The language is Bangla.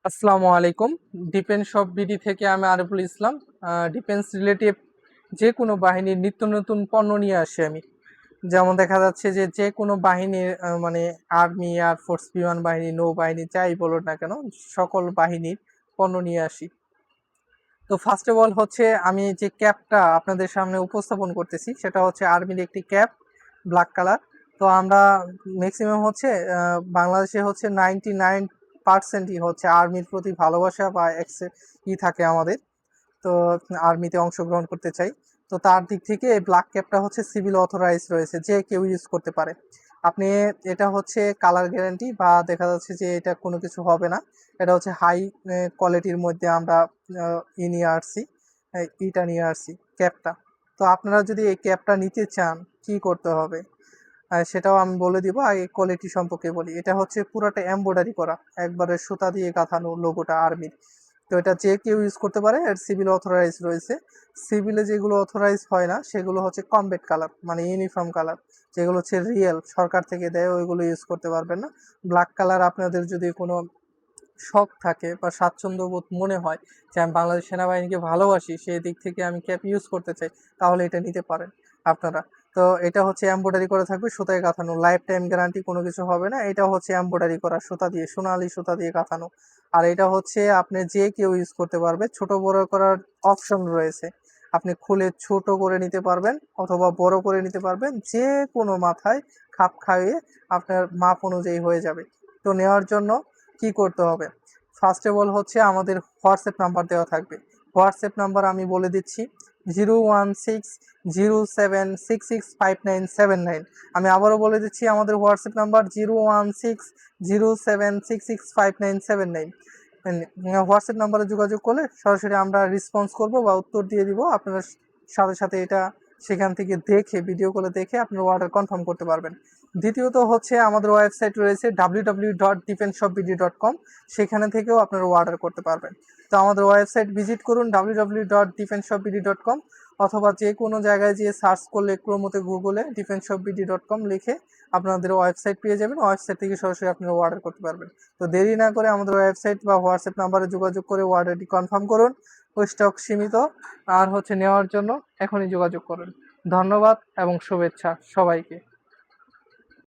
আসসালামু আলাইকুম। ডিফেন্স শপ বিডি থেকে আমি আরিফুল ইসলাম। ডিফেন্স রিলেটিভ যে কোনো বাহিনীর নিত্য নতুন পণ্য নিয়ে আসি আমি। যেমন দেখা যাচ্ছে যে কোনো বাহিনীর মানে আর্মি, এয়ারফোর্স, বিমান বাহিনী, নৌবাহিনী যাই বলুন না কেন, সকল বাহিনীর পণ্য নিয়ে আসি। তো ফার্স্ট অফ অল হচ্ছে আমি যে ক্যাপটা আপনাদের সামনে উপস্থাপন করতেছি সেটা হচ্ছে আর্মির একটি ক্যাপ, ব্ল্যাক কালার। তো আমরা ম্যাক্সিমাম হচ্ছে বাংলাদেশে হচ্ছে 99%ই হচ্ছে আর্মির প্রতি ভালোবাসা বা থাকে আমাদের। তো আর্মিতে অংশগ্রহণ করতে চাই। তো তার দিক থেকে এই ব্ল্যাক ক্যাপটা হচ্ছে সিভিল অথরাইজ রয়েছে, যে কেউ ইউজ করতে পারে। আপনি এটা হচ্ছে কালার গ্যারান্টি বা দেখা যাচ্ছে যে এটা কোনো কিছু হবে না। এটা হচ্ছে হাই কোয়ালিটির মধ্যে আমরা নিয়ে আসছি, ইটা নিয়ে আসছি ক্যাপটা। তো আপনারা যদি এই ক্যাপটা নিতে চান কি করতে হবে সেটাও আমি বলে দিব। আগে কোয়ালিটি সম্পর্কে বলি। এটা হচ্ছে পুরোটা এমব্রয়ডারি করা, একবারে সুতা দিয়ে গাঁথানো লোগোটা আর্মির। তো এটা যে কেউ ইউজ করতে পারে, এর সিভিল অথরাইজ রয়েছে। সিভিলে যেগুলো অথরাইজ হয় না সেগুলো হচ্ছে কমব্যাট কালার, মানে ইউনিফর্ম কালার। যেগুলো হচ্ছে রিয়েল সরকার থেকে দেয় ওইগুলো ইউজ করতে পারবেন না। ব্ল্যাক কালার আপনাদের যদি কোনো শখ থাকে বা স্বাচ্ছন্দ্যবোধ মনে হয় যে আমি বাংলাদেশ সেনাবাহিনীকে ভালোবাসি, সেই দিক থেকে আমি ক্যাপ ইউজ করতে চাই, তাহলে এটা নিতে পারেন আপনারা। তো এটা হচ্ছে এমব্রয়ডারি করা থাকবে, সুতায় গাঁথানো, লাইফ টাইম গ্যারান্টি, কোনো কিছু হবে না। এটা হচ্ছে এমব্রয়ডারি করা সুতা দিয়ে, সোনালী সুতা দিয়ে গাঁথানো। আর এটা হচ্ছে আপনি যে কেউ ইউজ করতে পারবে, ছোট বড় করার অপশন রয়েছে। আপনি খুলে ছোট করে নিতে পারবেন অথবা বড় করে নিতে পারবেন, যে কোনো মাথায় খাপ খাইয়ে আপনার মাপ অনুযায়ী হয়ে যাবে। তো নেওয়ার জন্য কি করতে হবে? ফার্স্ট অফ অল হচ্ছে আমাদের হোয়াটসঅ্যাপ নাম্বার দেওয়া থাকবে। হোয়াটসঅ্যাপ নাম্বার আমি বলে দিচ্ছি, 01607665979। আমি আবারও বলে দিচ্ছি, আমাদের হোয়াটসঅ্যাপ নাম্বার 01607665979। হোয়াটসঅ্যাপ নাম্বারে যোগাযোগ করলে সরাসরি আমরা রেসপন্স করব বা উত্তর দিয়ে দিব। আপনারা সাথে সাথে এটা সেখান থেকে দেখে, ভিডিও কলে দেখে আপনার অর্ডার কনফার্ম করতে পারবেন। দ্বিতীয়ত হচ্ছে আমাদের ওয়েবসাইট রয়েছে www.defenshopbd.com। সেখানে থেকেও আপনারা অর্ডার করতে পারবেন। তো আমাদের ওয়েবসাইট ভিজিট করুন www.defenshopbd.com, অথবা যে কোনো জায়গায় যেয়ে সার্চ করলে ক্রোমোতে, গুগলে defenshopbd.com লিখে আপনাদের ওয়েবসাইট পেয়ে যাবেন। ওয়েবসাইট থেকে সরাসরি আপনারা অর্ডার করতে পারবেন। তো দেরি না করে আমাদের ওয়েবসাইট বা হোয়াটসঅ্যাপ নাম্বারে যোগাযোগ করে অর্ডারটি কনফার্ম করুন। ওই স্টক সীমিত, আর হচ্ছে নেওয়ার জন্য এখনই যোগাযোগ করুন। ধন্যবাদ এবং শুভেচ্ছা সবাইকে।